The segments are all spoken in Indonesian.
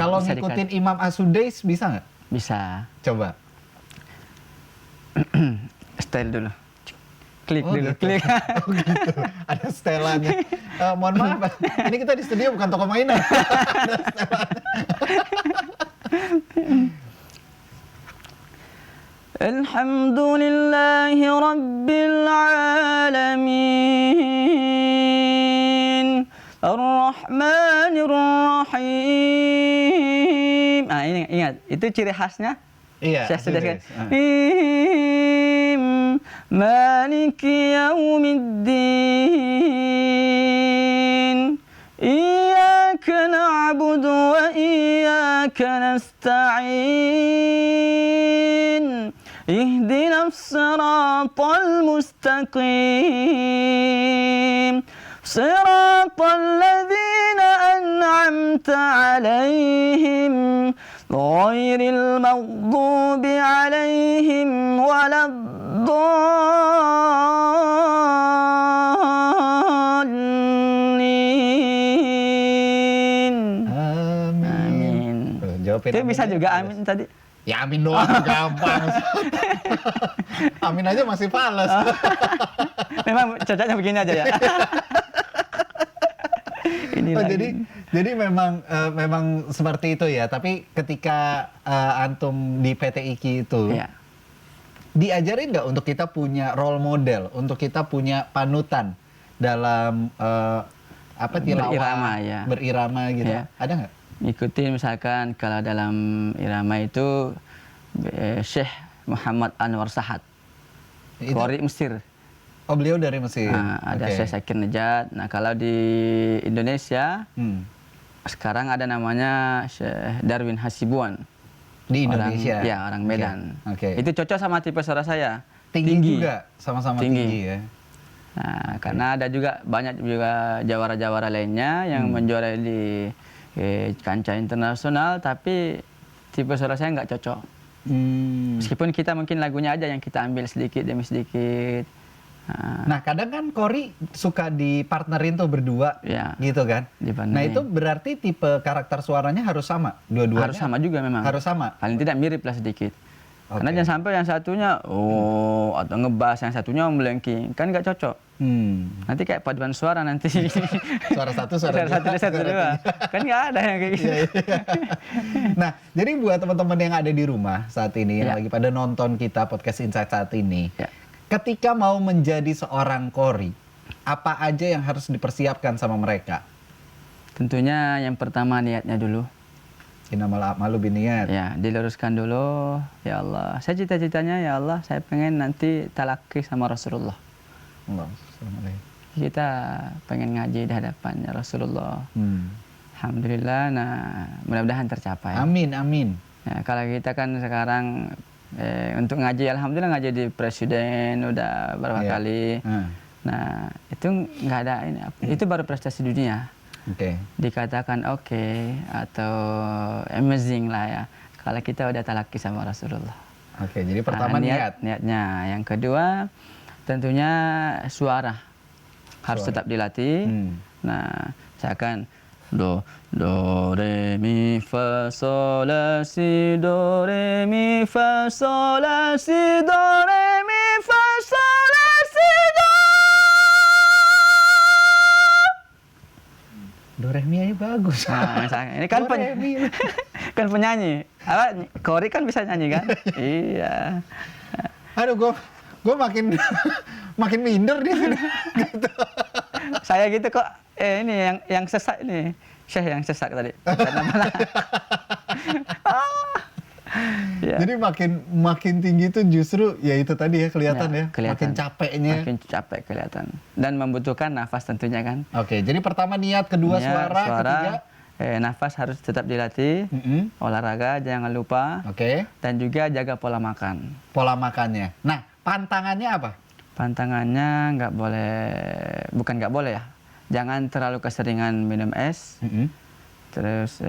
Kalau ngikutin Imam As-Sudais bisa nggak? Bisa. Coba. Style dulu. Klik Oh, dulu, gitu. klik. Oh gitu, ada setelannya. Mohon maaf, ini kita di studio bukan toko mainan. Ada setelannya. Alhamdulillahi Rabbil Alamin Ar-Rahmanir Rahim. Ini ingat, itu ciri khasnya. Iya, Saya sudah kan. As-Sudais. Maliki yaumiddin. Iyyaka na'budu wa iyyaka nasta'in. Ihdinas siratal mustaqim. Siratal ladzina an'amta 'alaihim ghairil maghdubi 'alaihim waladdallin. Amin. Jawabin. Itu bisa juga amin tadi. Ya amin doang gampang. Amin aja masih fales. Memang cocoknya begini aja ya. Oh, jadi memang seperti itu ya. Tapi ketika antum di PT IKI itu, Ya. diajarin nggak untuk kita punya role model, untuk kita punya panutan dalam tilawah, Berirama, ya. berirama gitu. Ya. Ada nggak? Ikutin misalkan kalau dalam irama itu Syekh Muhammad Anwar Sahad, Itu- Qori Mesir. Oh, beliau dari Mesir. Nah, ada Oke. Syekh Zakir Najat. Nah, kalau di Indonesia sekarang ada namanya Syekh Darwin Hasibuan. Di Indonesia. Orang Medan. Oke. Itu cocok sama tipe suara saya. Tinggi juga, sama-sama tinggi ya. Nah, karena ada juga banyak juga jawara-jawara lainnya yang menjuarai di kancah internasional, tapi tipe suara saya nggak cocok. Meskipun kita mungkin lagunya aja yang kita ambil sedikit demi sedikit. Nah, kadang kan Qori suka dipartnerin tuh berdua, Ya, gitu kan? dipartnerin. Nah, itu berarti tipe karakter suaranya harus sama, dua-duanya? Harus sama juga memang. Harus sama? Paling tidak mirip lah sedikit. Oke. Karena jangan sampai yang satunya atau ngebas, yang satunya melengking, kan nggak cocok. Nanti kayak paduan suara nanti. Suara satu, suara satu, dua. satu, dua. Kan nggak ada yang kayak gitu. Nah, jadi buat teman-teman yang ada di rumah saat ini, yang Ya. lagi pada nonton kita podcast Insight saat ini, Ya. ketika mau menjadi seorang Qori, apa aja yang harus dipersiapkan sama mereka? Tentunya yang pertama niatnya dulu. Innamal a'malu binniyat. Ya, diluruskan dulu. Ya Allah, saya cita-citanya ya Allah, saya pengen nanti talaki sama Rasulullah. Allah, Assalamualaikum. Kita pengen ngaji di hadapannya Rasulullah. Alhamdulillah, nah mudah-mudahan tercapai. Amin, amin. Ya, kalau kita kan sekarang untuk ngaji, alhamdulillah ngaji di presiden udah berapa Iya. kali. Nah, itu nggak ada ini. Itu baru prestasi dunia. Oke. Dikatakan oke atau amazing lah ya. Kalau kita udah talaki sama Rasulullah. Oke, jadi pertama niat. Niatnya. Yang kedua, tentunya suara harus Suara. tetap dilatih. Nah, misalkan do re mi fa sol la si do re mi fa sol la si do re mi fa sol la si do. Do re mi aja bagus. Nah, misalnya ini kan Do, re, mi. kan penyanyi. Qori kan bisa nyanyi kan? Iya. Aduh, gue makin makin minder di sini. Gitu. Saya gitu kok. Ini yang sesak ini. Syekh yang sesak tadi. Karena malah. Ya. Jadi makin tinggi tuh justru ya itu tadi ya kelihatan ya, kelihatan. makin capeknya. Makin capek kelihatan. Dan membutuhkan nafas tentunya kan. Oke, jadi pertama niat, kedua Niat, suara, ketiga nafas harus tetap dilatih. Olahraga jangan lupa. Oke. Dan juga jaga pola makan. Pola makannya. Nah, pantangannya apa? Pantangannya bukan nggak boleh ya. Jangan terlalu keseringan minum es. Terus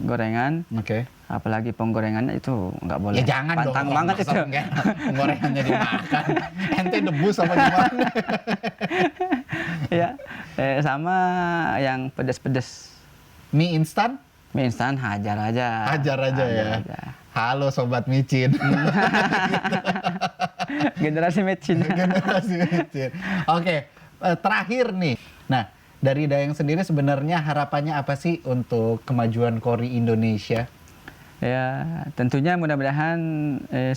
gorengan. Oke. Apalagi penggorengannya itu nggak boleh. Ya jangan dong. Pantang banget masa itu. enggak, penggorengannya dimakan. Ente debus sama gimana? Ya, sama yang pedas-pedas. Mie instan? Mie instan hajar aja. Hajar aja ya. Halo sobat micin. Generasi micin. Generasi micin. Oke, terakhir nih. Nah, dari Dayang sendiri sebenarnya harapannya apa sih untuk kemajuan kori Indonesia? Ya, tentunya mudah-mudahan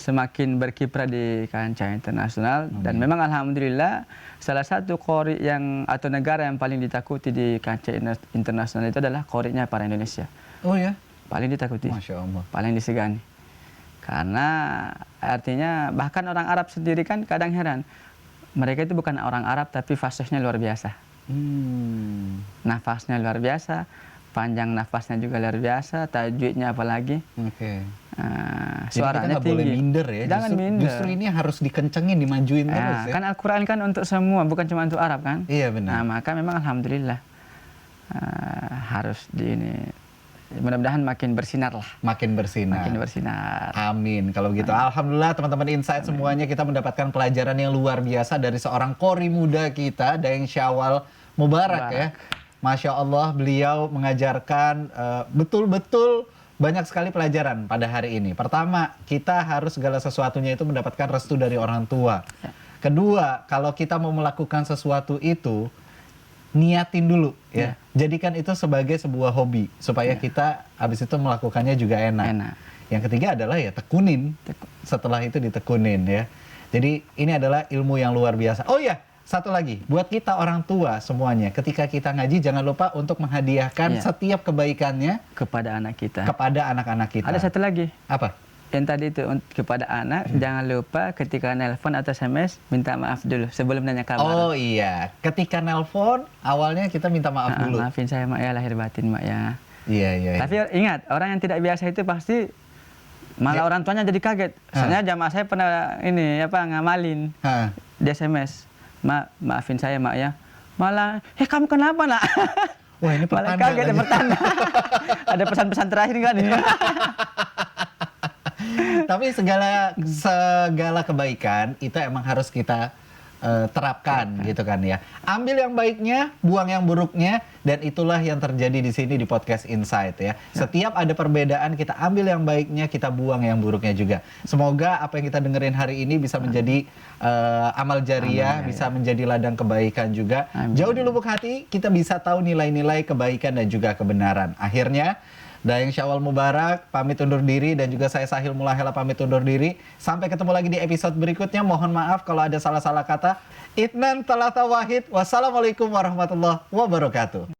semakin berkiprah di kancah internasional. Dan memang alhamdulillah salah satu kori yang atau negara yang paling ditakuti di kancah internasional itu adalah korinya para Indonesia. Oh ya? Paling ditakuti. Masya Allah. Paling disegani. Karena artinya bahkan orang Arab sendiri kan kadang heran. Mereka itu bukan orang Arab tapi fasihnya luar biasa. Nafasnya luar biasa. Panjang nafasnya juga luar biasa, tajwidnya apalagi. Oke. Suaranya tinggi. Boleh minder ya. Jangan minder. Justru ini harus dikencengin, dimajuin terus ya. Kan Al-Quran kan untuk semua, bukan cuma untuk Arab kan. Iya benar. Nah, maka memang alhamdulillah harus di ini. Mudah-mudahan makin bersinar lah. Makin bersinar. Makin bersinar. Amin. Kalau gitu, alhamdulillah teman-teman Insight semuanya kita mendapatkan pelajaran yang luar biasa dari seorang kori muda kita, Dayang Syawal Mubarak ya. Masya Allah, beliau mengajarkan betul-betul banyak sekali pelajaran pada hari ini. Pertama, kita harus segala sesuatunya itu mendapatkan restu dari orang tua. Kedua, kalau kita mau melakukan sesuatu itu, niatin dulu ya. Jadikan itu sebagai sebuah hobi supaya kita habis itu melakukannya juga enak. Yang ketiga adalah ya tekunin. Setelah itu ditekunin ya. Jadi ini adalah ilmu yang luar biasa. Oh ya, satu lagi, buat kita orang tua semuanya, ketika kita ngaji jangan lupa untuk menghadiahkan setiap kebaikannya kepada anak kita. Kepada anak-anak kita. Ada satu lagi. Apa? Yang tadi itu kepada anak, jangan lupa ketika nelpon atau SMS minta maaf dulu sebelum nanya kabar. Oh iya, ketika nelpon awalnya kita minta maaf dulu. Maafin saya mak ya, lahir batin mak ya. Iya. Tapi ingat, orang yang tidak biasa itu pasti malah orang tuanya jadi kaget. Soalnya jamaah saya pernah ngamalin di SMS. Maafin saya mak ya. Malah, kamu kenapa nak? Wah ini malah kaget pertanda. Ada pesan-pesan terakhir nggak nih? Tapi segala kebaikan itu emang harus kita terapkan gitu kan ya. Ambil yang baiknya, buang yang buruknya, dan itulah yang terjadi di sini di podcast Insight ya. Setiap ada perbedaan kita ambil yang baiknya, kita buang yang buruknya juga. Semoga apa yang kita dengerin hari ini bisa menjadi amal jariah, bisa menjadi ladang kebaikan juga. Jauh di lubuk hati kita bisa tahu nilai-nilai kebaikan dan juga kebenaran. Akhirnya Dayang Syawal Mubarak pamit undur diri dan juga saya Sahil Mulahela pamit undur diri. Sampai ketemu lagi di episode berikutnya. Mohon maaf kalau ada salah-salah kata. Itnan talata wahid. Wassalamualaikum warahmatullahi wabarakatuh.